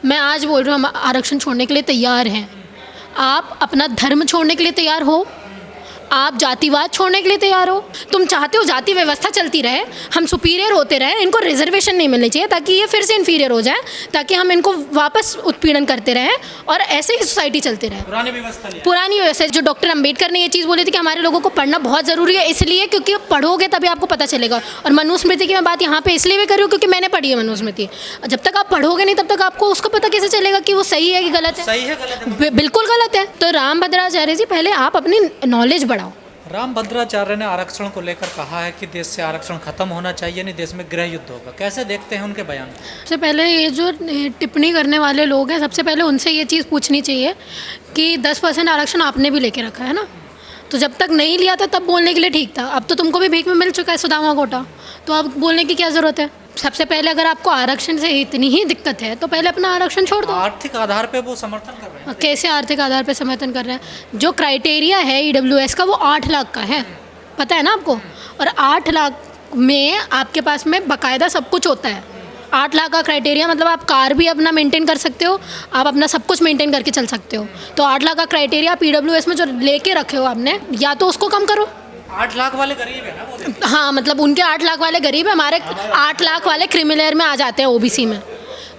मैं आज बोल रही हूँ हम आरक्षण छोड़ने के लिए तैयार हैं। आप अपना धर्म छोड़ने के लिए तैयार हो? आप जातिवाद छोड़ने के लिए तैयार हो? तुम चाहते हो जाति व्यवस्था चलती रहे, हम सुपीरियर होते रहे, इनको रिजर्वेशन नहीं मिलनी चाहिए ताकि ये फिर से इन्फीरियर हो जाए, ताकि हम इनको वापस उत्पीड़न करते रहें और ऐसे ही सोसाइटी चलती रहे। पुरानी व्यवस्था जो डॉक्टर अंबेडकर ने ये चीज़ बोली थी कि हमारे लोगों को पढ़ना बहुत ज़रूरी है, इसलिए क्योंकि पढ़ोगे तभी आपको पता चलेगा। और मनुस्मृति की मैं बात यहाँ पे इसलिए भी कर रही हूँ क्योंकि मैंने पढ़ी है मनुस्मृति। जब तक आप पढ़ोगे नहीं तब तक आपको उसका पता कैसे चलेगा कि वो सही है कि गलत है? सही है गलत है? बिल्कुल गलत है। तो रामभद्राचार्य जी, पहले आप अपनी नॉलेज बढ़ाओ। रामभद्राचार्य ने आरक्षण को लेकर कहा है कि देश से आरक्षण खत्म होना चाहिए, नहीं देश में गृह युद्ध होगा। कैसे देखते हैं उनके बयान? सबसे पहले ये जो टिप्पणी करने वाले लोग हैं, सबसे पहले उनसे ये चीज़ पूछनी चाहिए कि 10% आरक्षण आपने भी लेके रखा है ना, तो जब तक नहीं लिया था तब बोलने के लिए ठीक था। अब तो तुमको भी भीख में मिल चुका है सुदामा कोटा, तो अब बोलने की क्या ज़रूरत है? सबसे पहले अगर आपको आरक्षण से इतनी ही दिक्कत है तो पहले अपना आरक्षण छोड़ दो। आर्थिक आधार पे वो समर्थन कर रहे हैं। कैसे आर्थिक आधार पर समर्थन कर रहे हैं? जो क्राइटेरिया है EWS का वो 8 लाख का है, पता है ना आपको? और 8 लाख में आपके पास में बाकायदा सब कुछ होता है। 8 लाख का क्राइटेरिया मतलब आप कार भी अपना मेंटेन कर सकते हो, आप अपना सब कुछ मेंटेन करके चल सकते हो। तो 8 लाख का क्राइटेरिया आप EWS में जो लेके रखे हो आपने, या तो उसको कम करो। 8 लाख वाले गरीब है ना वो? हाँ, मतलब उनके 8 लाख वाले गरीब है, हमारे 8 लाख वाले क्रिमिनल में आ जाते हैं, OBC में।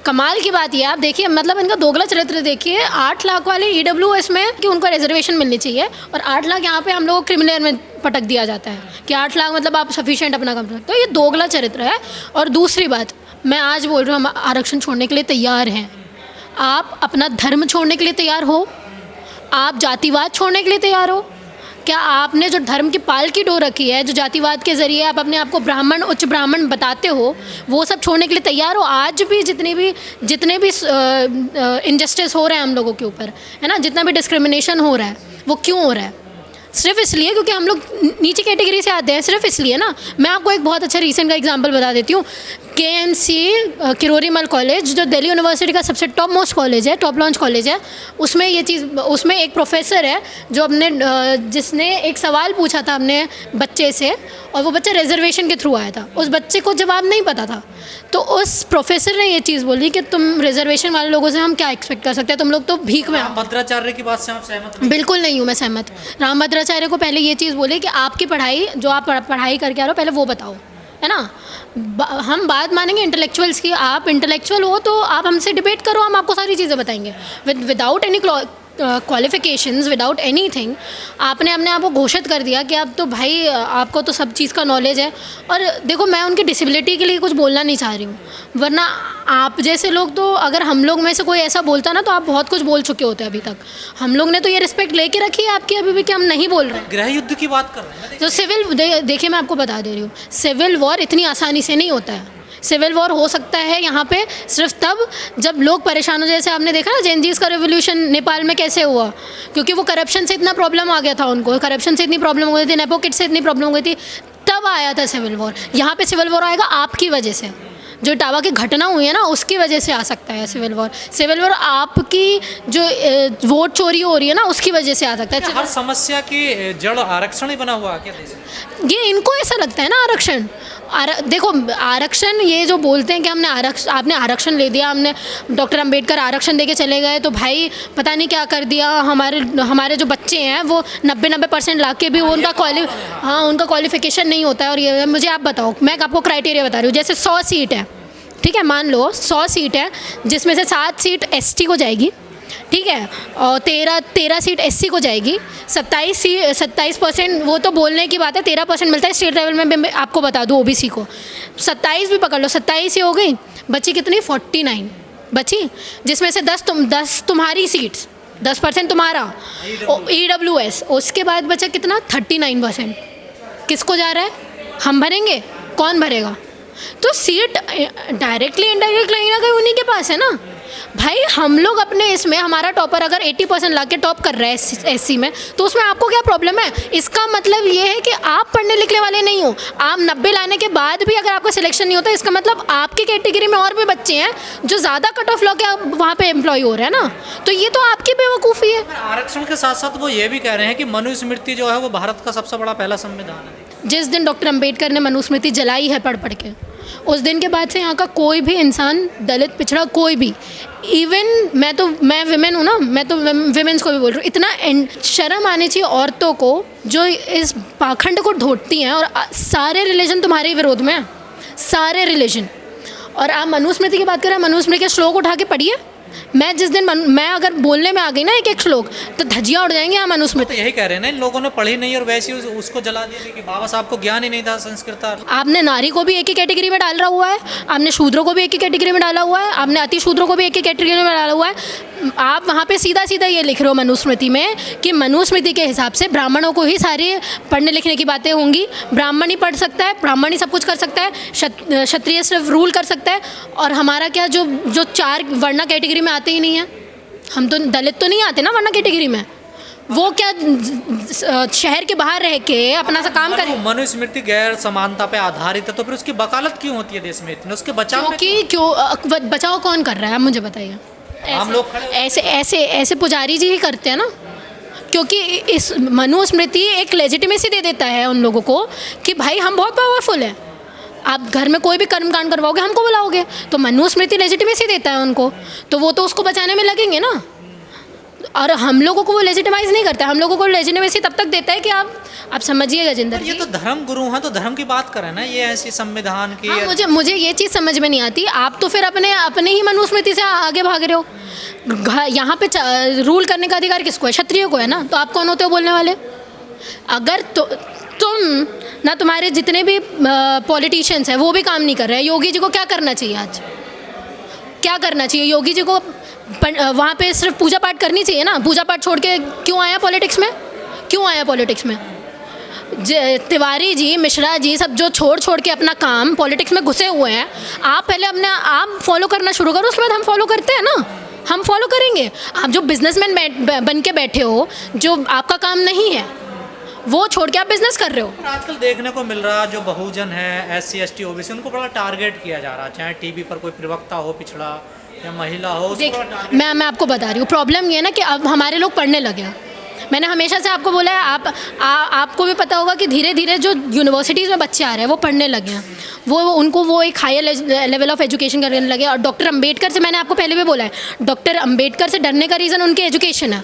कमाल की बात ये आप देखिए, मतलब इनका दोगला चरित्र देखिए। 8 लाख वाले EWS में कि उनको रिजर्वेशन मिलनी चाहिए, और 8 लाख यहाँ पे हम लोग क्रिमिनल में पटक दिया जाता है कि 8 लाख मतलब आप सफिशिएंट अपना कम सकते हो। ये दोगला चरित्र है। और दूसरी बात, मैं आज बोल रही हूँ हम आरक्षण छोड़ने के लिए तैयार हैं। आप अपना धर्म छोड़ने के लिए तैयार हो? आप जातिवाद छोड़ने के लिए तैयार हो? क्या आपने जो धर्म की पालकी डो रखी है, जो जातिवाद के ज़रिए आप अपने आप को ब्राह्मण, उच्च ब्राह्मण बताते हो, वो सब छोड़ने के लिए तैयार हो? आज भी जितने भी इनजस्टिस हो रहे हैं हम लोगों के ऊपर, है ना, जितना भी डिस्क्रिमिनेशन हो रहा है, वो क्यों हो रहा है? सिर्फ इसलिए क्योंकि हम लोग नीचे कैटेगरी से आते हैं, सिर्फ इसलिए ना। मैं आपको एक बहुत अच्छा रीसेंट का एग्जांपल बता देती हूँ। KMC किरोरीमल कॉलेज, जो दिल्ली यूनिवर्सिटी का सबसे टॉप मोस्ट कॉलेज है, टॉप लॉन्च कॉलेज है, उसमें एक प्रोफेसर है जो जिसने एक सवाल पूछा था अपने बच्चे से, और वो बच्चा रिजर्वेशन के थ्रू आया था। उस बच्चे को जवाब नहीं पता था, तो उस प्रोफेसर ने ये चीज़ बोली कि तुम रिजर्वेशन वाले लोगों से हम क्या एक्सपेक्ट कर सकते हैं, तुम लोग तो भीख में। रामभद्राचार्य की बात से आप सहमत? बिल्कुल नहीं हूँ मैं सहमत। रामभद्राचार्य को पहले ये चीज़ बोले कि आपकी पढ़ाई, जो आप पढ़ाई करके आ रहे हो, पहले वो बताओ, है ना। हम बात मानेंगे इंटेलेक्चुअल्स की। आप इंटेलेक्चुअल हो तो आप हमसे डिबेट करो, हम आपको सारी चीज़ें बताएंगे without any qualifications, without anything. आपने अपने आप को घोषित कर दिया कि आप तो भाई, आपको तो सब चीज़ का नॉलेज है। और देखो, मैं उनकी डिसेबिलिटी के लिए कुछ बोलना नहीं चाह रही हूँ, वरना आप जैसे लोग तो, अगर हम लोग में से कोई ऐसा बोलता ना, तो आप बहुत कुछ बोल चुके होते अभी तक। हम लोग ने तो ये रिस्पेक्ट लेके रखी है आपकी अभी भी कि हम नहीं बोल रहे हैं। गृह युद्ध की बात कर रहे हैं तो सिविल, देखिए मैं आपको बता दे रही हूँ, सिविल वॉर इतनी आसानी से नहीं होता है। सिविल वॉर हो सकता है यहाँ पे सिर्फ तब जब लोग परेशान हो। जैसे आपने देखा ना जेनजीज का रेवोल्यूशन नेपाल में कैसे हुआ, क्योंकि वो करप्शन से इतना प्रॉब्लम आ गया था उनको, करप्शन से इतनी प्रॉब्लम हो गई थी, नेपोकिट से इतनी प्रॉब्लम हो गई थी, तब आया था सिविल वॉर। यहाँ पे सिविल वॉर आएगा आपकी वजह से, जो इटावा की घटना हुई है ना, उसकी वजह से आ सकता है सिविल वॉर। सिविल वॉर आपकी जो वोट चोरी हो रही है ना, उसकी वजह से आ सकता है। हर समस्या की जड़ आरक्षण ही बना हुआ है क्या देश में? ये इनको ऐसा लगता है ना आरक्षण। देखो, आरक्षण ये जो बोलते हैं कि आपने आरक्षण ले दिया, हमने डॉक्टर अंबेडकर आरक्षण देके चले गए तो भाई पता नहीं क्या कर दिया। हमारे जो बच्चे हैं वो 90% ला के भी वो उनका क्वालिफिकेशन नहीं होता है। और ये मुझे आप बताओ, मैं आपको क्राइटेरिया बता रही हूँ। जैसे 100 सीट है, ठीक है, मान लो 100 सीट है, जिसमें से 7 सीट ST को जाएगी, ठीक है, और 13 सीट SC को जाएगी। 27% वो तो बोलने की बात है, 13% मिलता है स्टेट लेवल में। मैं आपको बता दूँ OBC को 27 भी पकड़ लो, 27 ही हो गई, बची कितनी? 49 बची, जिसमें से 10 तुम्हारी सीट्स, 10% तुम्हारा EWS। उसके बाद बचा कितना? 39%। किसको जा रहा है? हम भरेंगे? कौन भरेगा? तो सीट डायरेक्टली इनडायरेक्ट कहीं ना कहीं उन्हीं के पास है ना भाई। हम लोग अपने इसमें, हमारा टॉपर अगर 80% ला के टॉप कर रहा है SC में, तो उसमें आपको क्या प्रॉब्लम है? इसका मतलब ये है कि आप पढ़ने लिखने वाले नहीं हो। आप 90 लाने के बाद भी अगर आपका सिलेक्शन नहीं होता, इसका मतलब आपकी कैटेगरी में और भी बच्चे हैं जो ज़्यादा कट ऑफ ला के वहाँ पे एम्प्लॉय हो रहे हैं ना। तो ये तो आपकी बेवकूफ़ी है। आरक्षण के साथ साथ वो ये भी कह रहे हैं कि मनुस्मृति जो है वो भारत का सबसे बड़ा पहला संविधान है। जिस दिन डॉक्टर अंबेडकर ने मनुस्मृति जलाई है पढ़ के, उस दिन के बाद से यहाँ का कोई भी इंसान, दलित पिछड़ा कोई भी, इवन मैं विमेन हूँ ना, मैं तो विमेंस को भी बोल रही हूँ, इतना शर्म आनी चाहिए औरतों को जो इस पाखंड को ढोटती हैं। और सारे रिलीजन तुम्हारे ही विरोध में हैं, सारे रिलीजन। और आप मनुस्मृति की बात करें, मनुस्मृति के श्लोक उठा के पढ़िए। मैं जिस दिन मैं अगर बोलने में आ गई ना एक एक श्लोक, तो धज्जियाँ उड़ जाएंगी। यहाँ तो मनुस्मृति यही कह रहे हैं ना, इन लोगों ने पढ़ी नहीं और वैसे ही उसको जला दिया कि बाबा साहब को ज्ञान ही नहीं था संस्कृत। आपने नारी को भी एक ही कैटेगरी में डाला हुआ है, आपने शूद्रों को भी एक ही कैटेगरी में डाला हुआ है, आपने अति शूद्रों को भी एक ही कैटेगरी में डाला हुआ है। आप वहाँ पे सीधा सीधा ये लिख रहे हो मनुस्मृति में कि मनुस्मृति के हिसाब से ब्राह्मणों को ही सारी पढ़ने लिखने की बातें होंगी, ब्राह्मण ही पढ़ सकता है, ब्राह्मण ही सब कुछ कर सकता है, क्षत्रिय सिर्फ रूल कर सकता है। और हमारा क्या, जो 4 वर्णा कैटेगरी में आते ही नहीं है, हम तो दलित तो नहीं आते ना वर्णा कैटेगरी में, वो क्या शहर के बाहर रह के अपना सा काम करें। मनुस्मृति गैर समानता पे आधारित है, तो फिर उसकी वकालत क्यों होती है देश में इतनी, उसके बचाव में क्यों बचाव कौन कर रहा है, आप मुझे बताइए। हम लोग ऐसे पुजारी जी ही करते हैं ना, क्योंकि इस मनुस्मृति एक लेजिटिमेसी दे देता है उन लोगों को कि भाई हम बहुत पावरफुल हैं, आप घर में कोई भी कर्मकांड करवाओगे हमको बुलाओगे, तो मनुस्मृति लेजिटिमेसी देता है उनको, तो वो तो उसको बचाने में लगेंगे ना। और हम लोगों को वो लेजिटिमाइज नहीं करता है, हम लोगों को लेजिटिमेसी तब तक देता है कि आप समझिए गजेंद्र जी। ये तो धर्म गुरु हैं, तो धर्म की बात करें ना, ये ऐसी संविधान की। हाँ, मुझे ये चीज़ समझ में नहीं आती। आप तो फिर अपने ही मनुस्मृति से आगे भाग रहे हो। यहाँ पे रूल करने का अधिकार किसको है, क्षत्रिय को है ना, तो आप कौन होते हो बोलने वाले। अगर तुम ना, तुम्हारे जितने भी पॉलिटिशियंस हैं वो भी काम नहीं कर रहे हैं। योगी जी को क्या करना चाहिए, आज क्या करना चाहिए योगी जी को, वहाँ पे सिर्फ पूजा पाठ करनी चाहिए ना। पूजा पाठ छोड़ के क्यों आया पॉलिटिक्स में, क्यों आया पॉलिटिक्स में। तिवारी जी, मिश्रा जी, सब जो छोड़ के अपना काम पॉलिटिक्स में घुसे हुए हैं, आप पहले आप फॉलो करना शुरू करो, उसके बाद हम फॉलो करते हैं ना, हम फॉलो करेंगे। आप जो बिजनेसमैन बन के बैठे हो, जो आपका काम नहीं है, वो छोड़ के आप बिजनेस कर रहे हो। आजकल देखने को मिल रहा जो बहुजन है, SC ST OBC, उनको बड़ा टारगेट किया जा रहा है, चाहे टीवी पर कोई प्रवक्ता हो पिछड़ा या महिला हो। देख, मैं आपको बता रही हूँ, प्रॉब्लम ये है ना कि अब हमारे लोग पढ़ने लगे हैं। मैंने हमेशा से आपको बोला है, आपको भी पता होगा कि धीरे धीरे जो यूनिवर्सिटीज़ में बच्चे आ रहे हैं वो पढ़ने लगे हैं, वो एक हायर लेवल ऑफ एजुकेशन करने लगे। और डॉक्टर अंबेडकर से, मैंने आपको पहले भी बोला है, डॉक्टर अंबेडकर से डरने का रीज़न उनकी एजुकेशन है।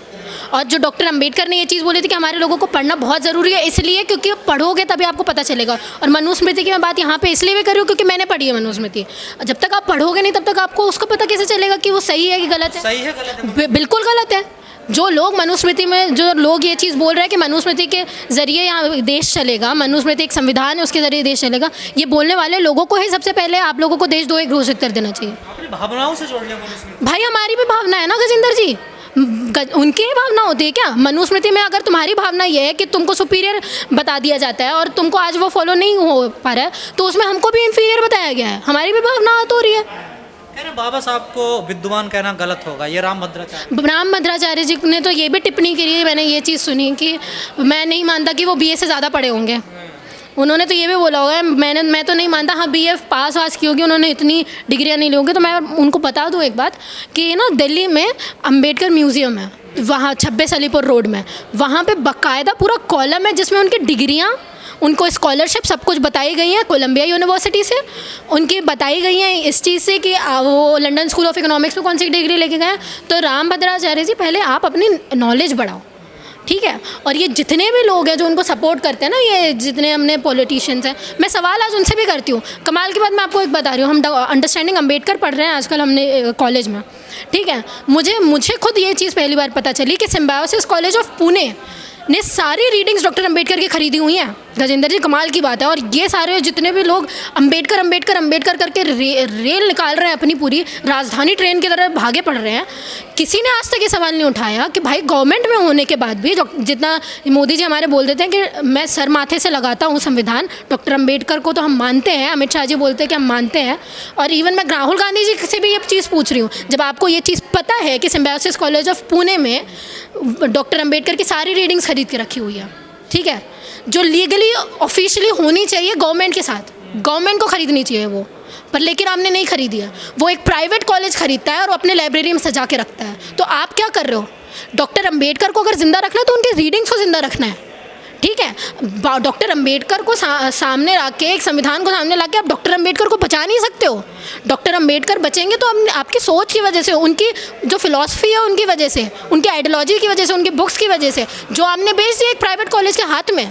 और जो डॉक्टर अंबेडकर ने ये चीज़ बोली थी कि हमारे लोगों को पढ़ना बहुत ज़रूरी है, इसलिए क्योंकि पढ़ोगे तभी आपको पता चलेगा। और मनुस्मृति की मैं बात यहाँ पे इसलिए भी कर रही हूँ क्योंकि मैंने पढ़ी है मनुस्मृति। जब तक आप पढ़ोगे नहीं तब तक आपको उसका पता कैसे चलेगा कि वो सही है कि गलत है। सही है, गलत है, बिल्कुल गलत है। जो लोग मनुस्मृति में, जो लोग ये चीज़ बोल रहे हैं कि मनुस्मृति के ज़रिए यहाँ देश चलेगा, मनुस्मृति एक संविधान है उसके ज़रिए देश चलेगा, ये बोलने वाले लोगों को ही सबसे पहले आप लोगों को देशद्रोही घोषित कर देना चाहिए। अपनी भावनाओं से जोड़ लिया मनुस्मृति। भाई हमारी भी भावना है ना गजेंद्र जी, उनकी ही भावना होती है क्या। मनुस्मृति में अगर तुम्हारी भावना ये है कि तुमको सुपीरियर बता दिया जाता है और तुमको आज वो फॉलो नहीं हो पा रहा है, तो उसमें हमको भी इन्फीरियर बताया गया है, हमारी भी भावना तो हो रही है। बाबा साहब को विद्वान कहना गलत होगा, ये राम भद्राचार्य जी ने तो ये भी टिप्पणी करी है, मैंने ये चीज़ सुनी कि मैं नहीं मानता कि वो BA से ज़्यादा पढ़े होंगे। उन्होंने तो ये भी बोला होगा, मैं तो नहीं मानता, हाँ BA पास वास की होगी, उन्होंने इतनी डिग्रियाँ नहीं ली होंगी। तो मैं उनको बता दूँ एक बात कि ना, दिल्ली में अम्बेडकर म्यूज़ियम है, वहाँ 26 अलीपुर रोड में, वहाँ पे बाकायदा पूरा कॉलम है जिसमें उनकी डिग्रियाँ, उनको स्कॉलरशिप सब कुछ बताई गई हैं कोलंबिया यूनिवर्सिटी से, उनकी बताई गई हैं इस चीज़ से कि वो लंदन स्कूल ऑफ इकोनॉमिक्स में कौन सी डिग्री लेके गए हैं। तो राम भद्राचार्य जी, पहले आप अपनी नॉलेज बढ़ाओ, ठीक है। और ये जितने भी लोग हैं जो उनको सपोर्ट करते हैं ना, ये जितने हमने पॉलिटिशियंस हैं, मैं सवाल आज उनसे भी करती हूँ। कमाल की बात मैं आपको एक बता रही हूँ, हम अंडरस्टैंडिंग अम्बेडकर पढ़ रहे हैं आजकल हमने कॉलेज में, ठीक है। मुझे खुद ये चीज़ पहली बार पता चली कि सिम्बायोसिस कॉलेज ऑफ पुणे ने सारी रीडिंग्स डॉक्टर अंबेडकर की खरीदी हुई हैं। गजेंद्र जी, कमाल की बात है। और ये सारे जितने भी लोग अंबेडकर करके रेल निकाल रहे हैं, अपनी पूरी राजधानी ट्रेन की तरह भागे पड़ रहे हैं, किसी ने आज तक ये सवाल नहीं उठाया कि भाई गवर्नमेंट में होने के बाद भी, जितना मोदी जी हमारे बोल देते हैं कि मैं सर माथे से लगाता हूँ संविधान, डॉक्टर अंबेडकर को तो हम मानते हैं, अमित शाह जी बोलते हैं कि हम मानते हैं। और इवन मैं राहुल गांधी जी से भी ये चीज़ पूछ रही हूँ, जब आपको ये चीज़ पता है कि सिम्बायोसिस कॉलेज ऑफ पुणे में डॉक्टर अंबेडकर की सारी रीडिंग्स खरीद के रखी हुई है, ठीक है, जो लीगली ऑफिशियली होनी चाहिए गवर्नमेंट के साथ, गवर्नमेंट को खरीदनी चाहिए वो, पर लेकिन आपने नहीं खरीदी है। वो एक प्राइवेट कॉलेज खरीदता है और अपने लाइब्रेरी में सजा के रखता है। तो आप क्या कर रहे हो, डॉक्टर अंबेडकर को अगर ज़िंदा रखना है तो उनकी रीडिंग्स को ज़िंदा रखना है, ठीक है, डॉक्टर अंबेडकर को सामने रख के, एक संविधान को सामने ला के आप डॉक्टर अंबेडकर को बचा नहीं सकते हो। डॉक्टर अंबेडकर बचेंगे तो आपकी सोच की वजह से, उनकी जो फिलॉसफी है उनकी वजह से, उनकी आइडियोलॉजी की वजह से, उनकी बुक्स की वजह से, जो आपने बेच दिया एक प्राइवेट कॉलेज के हाथ में।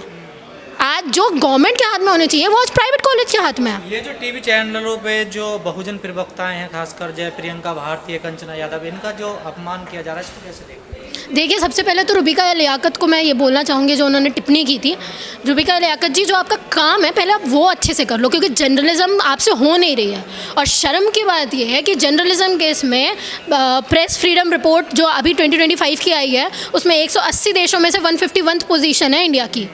आज जो गवर्नमेंट के हाथ में होने चाहिए वो आज प्राइवेट कॉलेज के हाथ में है। ये जो टीवी चैनलों पे जो बहुजन प्रवक्ताएं हैं, खासकर जय प्रियंका भारती, कंचना यादव, इनका जो अपमान किया जा रहा है, इसको कैसे देखते हैं? देखिए, सबसे पहले तो रुबिका लियाकत को मैं ये बोलना चाहूँगी, जो उन्होंने टिप्पणी की थी। रुबिका लियाकत जी, जो आपका काम है पहले आप वो अच्छे से कर लो, क्योंकि जर्नलिज्म आपसे हो नहीं रही है। और शर्म की बात ये है कि जर्नलिज्म केस में प्रेस फ्रीडम रिपोर्ट जो अभी 2025 की आई है, उसमें 180 देशों में से 151 पोजीशन है इंडिया की।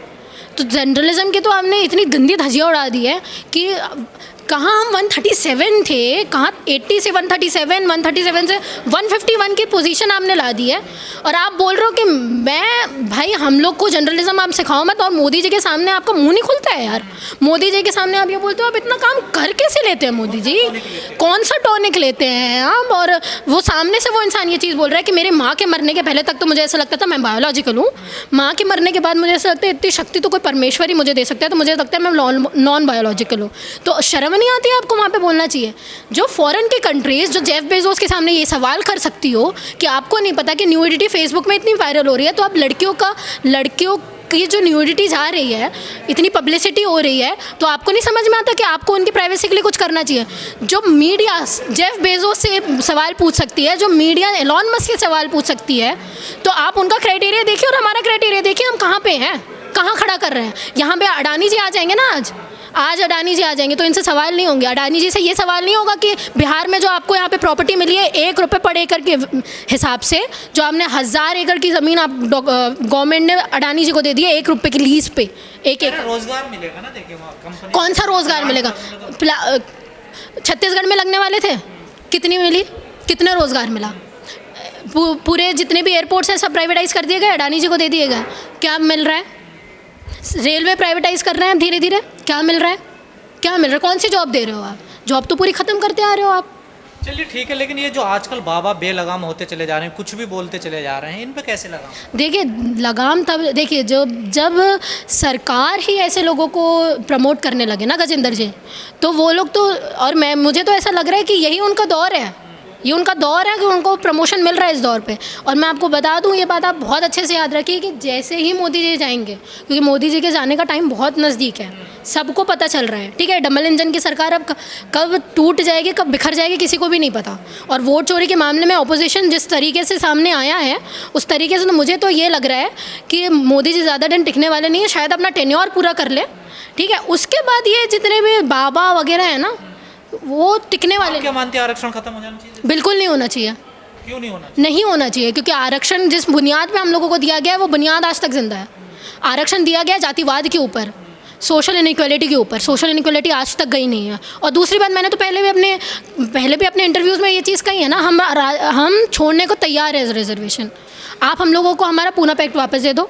तो जर्नलिज्म की तो आपने इतनी गंदी धज्जियाँ उड़ा दी है कि कहाँ हम 137 थे, कहाँ 80 से 137, 137 से 151 की पोजीशन आपने ला दी है। और आप बोल रहे हो कि मैं, भाई हम लोग को जर्नलिज्म आप सिखाओ मत। और मोदी जी के सामने आपका मुंह नहीं खुलता है यार। मोदी जी के सामने आप ये बोलते हो, आप इतना काम कर कैसे लेते हैं मोदी जी? कौन सा टॉनिक लेते हैं आप? और वो सामने से वो इंसान ये चीज़ बोल रहा है कि मेरे माँ के मरने के पहले तक तो मुझे ऐसा लगता था मैं बायोलॉजिकल हूँ, माँ के मरने के बाद मुझे ऐसा लगता है इतनी शक्ति तो कोई परमेश्वर ही मुझे दे सकता है, तो मुझे लगता है मैं नॉन बायोलॉजिकल हूँ। तो शर्म नहीं आती आपको वहाँ पे बोलना चाहिए? जो फॉरेन के कंट्रीज़, जो जेफ बेजोस के सामने ये सवाल कर सकती हो कि आपको नहीं पता कि न्यूडिटी फेसबुक में इतनी वायरल हो रही है, तो आप लड़कियों की जो न्यूडिटी जा रही है, इतनी पब्लिसिटी हो रही है, तो आपको नहीं समझ में आता कि आपको उनकी प्राइवेसी के लिए कुछ करना चाहिए? जो मीडिया जेफ बेजोस से सवाल पूछ सकती है, जो मीडिया एलॉन मस्क से सवाल पूछ सकती है, तो आप उनका क्राइटेरिया देखिए और हमारा क्राइटेरिया देखिए, हम कहाँ पे हैं, कहाँ खड़ा कर रहे हैं। यहाँ पे अडानी जी आ जाएंगे ना, आज अडानी जी आ जाएंगे तो इनसे सवाल नहीं होंगे। अडानी जी से ये सवाल नहीं होगा कि बिहार में जो आपको यहाँ पे प्रॉपर्टी मिली है 1 रुपये पर एकड़ के हिसाब से, जो आपने 1000 एकड़ की ज़मीन आप गवर्नमेंट ने अडानी जी को दे दी है 1 रुपये की लीज पे, एक रोजगार मिलेगा ना। देखिए कंपनी, कौन सा रोजगार मिलेगा? छत्तीसगढ़ में लगने वाले थे, कितनी मिली, कितने रोजगार मिला? पूरे जितने भी एयरपोर्ट्स हैं सब प्राइवेटाइज कर दिए गए, अडानी जी को दे दिए गए। क्या मिल रहा है? रेलवे प्राइवेटाइज कर रहे हैं धीरे धीरे, क्या मिल रहा है? क्या मिल रहा है? कौन सी जॉब दे रहे हो आप? जॉब तो पूरी ख़त्म करते आ रहे हो आप। चलिए ठीक है, लेकिन ये जो आजकल बाबा बेलगाम होते चले जा रहे हैं, कुछ भी बोलते चले जा रहे हैं, इन पे कैसे लगाम? देखिए, लगाम तब देखिए जब सरकार ही ऐसे लोगों को प्रमोट करने लगे ना गजेंद्र जी, तो वो लोग तो, और मुझे तो ऐसा लग रहा है कि यही उनका दौर है, ये उनका दौर है कि उनको प्रमोशन मिल रहा है इस दौर पे। और मैं आपको बता दूं, ये बात आप बहुत अच्छे से याद रखिए कि जैसे ही मोदी जी जाएंगे, क्योंकि मोदी जी के जाने का टाइम बहुत नज़दीक है, सबको पता चल रहा है, ठीक है। डबल इंजन की सरकार अब कब टूट जाएगी, कब बिखर जाएगी, किसी को भी नहीं पता। और वोट चोरी के मामले में अपोजिशन जिस तरीके से सामने आया है, उस तरीके से तो मुझे तो ये लग रहा है कि मोदी जी ज़्यादा दिन टिकने वाले नहीं है, शायद अपना टेन्योर पूरा कर ले, ठीक है। उसके बाद ये जितने भी बाबा वगैरह है ना, वो टिकने वाले। क्या मानते हैं आरक्षण खत्म हो जाना चाहिए? बिल्कुल नहीं होना चाहिए। क्यों नहीं होना चाहिए? नहीं होना चाहिए, क्योंकि आरक्षण जिस बुनियाद पे हम लोगों को दिया गया है वो बुनियाद आज तक जिंदा है। आरक्षण दिया गया जातिवाद के ऊपर, सोशल इनइक्वालिटी के ऊपर। सोशल इनइक्वालिटी आज तक गई नहीं है। और दूसरी बात, मैंने तो पहले भी अपने इंटरव्यूज़ में ये चीज़ कही है ना, हम छोड़ने को तैयार है रिजर्वेशन। आप हम लोगों को हमारा पूना पैक्ट वापस दे दो,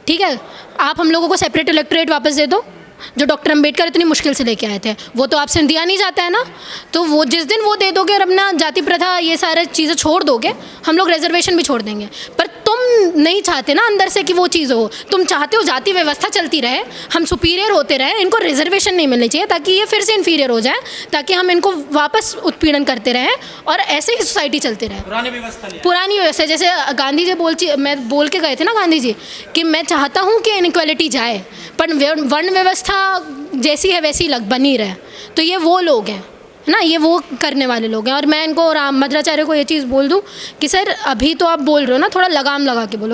ठीक है। आप हम लोगों को सेपरेट इलेक्टोरेट वापस दे दो, जो डॉक्टर अंबेडकर इतनी मुश्किल से लेके आए थे। वो तो आपसे दिया नहीं जाता है ना, तो वो जिस दिन वो दे दोगे और अपना जाति प्रथा ये सारे चीज़ें छोड़ दोगे, हम लोग रिजर्वेशन भी छोड़ देंगे। पर तुम नहीं चाहते ना अंदर से कि वो चीज़ हो, तुम चाहते हो जाति व्यवस्था चलती रहे, हम सुपीरियर होते रहे, इनको रिजर्वेशन नहीं मिलनी चाहिए ताकि ये फिर से इन्फीरियर हो जाए, ताकि हम इनको वापस उत्पीड़न करते रहें और ऐसे ही सोसाइटी चलती रहे। पुरानी व्यवस्था, जैसे गांधी जी मैं बोल के गए थे ना गांधी जी, कि मैं चाहता हूँ कि इनइक्वालिटी जाए, पर वर्ण व्यवस्था जैसी है वैसी बनी रहे। तो ये वो लोग हैं ना, ये वो करने वाले लोग हैं। और मैं इनको, राम भद्राचार्य को ये चीज़ बोल दूं कि सर, अभी तो आप बोल रहे हो ना, थोड़ा लगाम लगा के बोलो।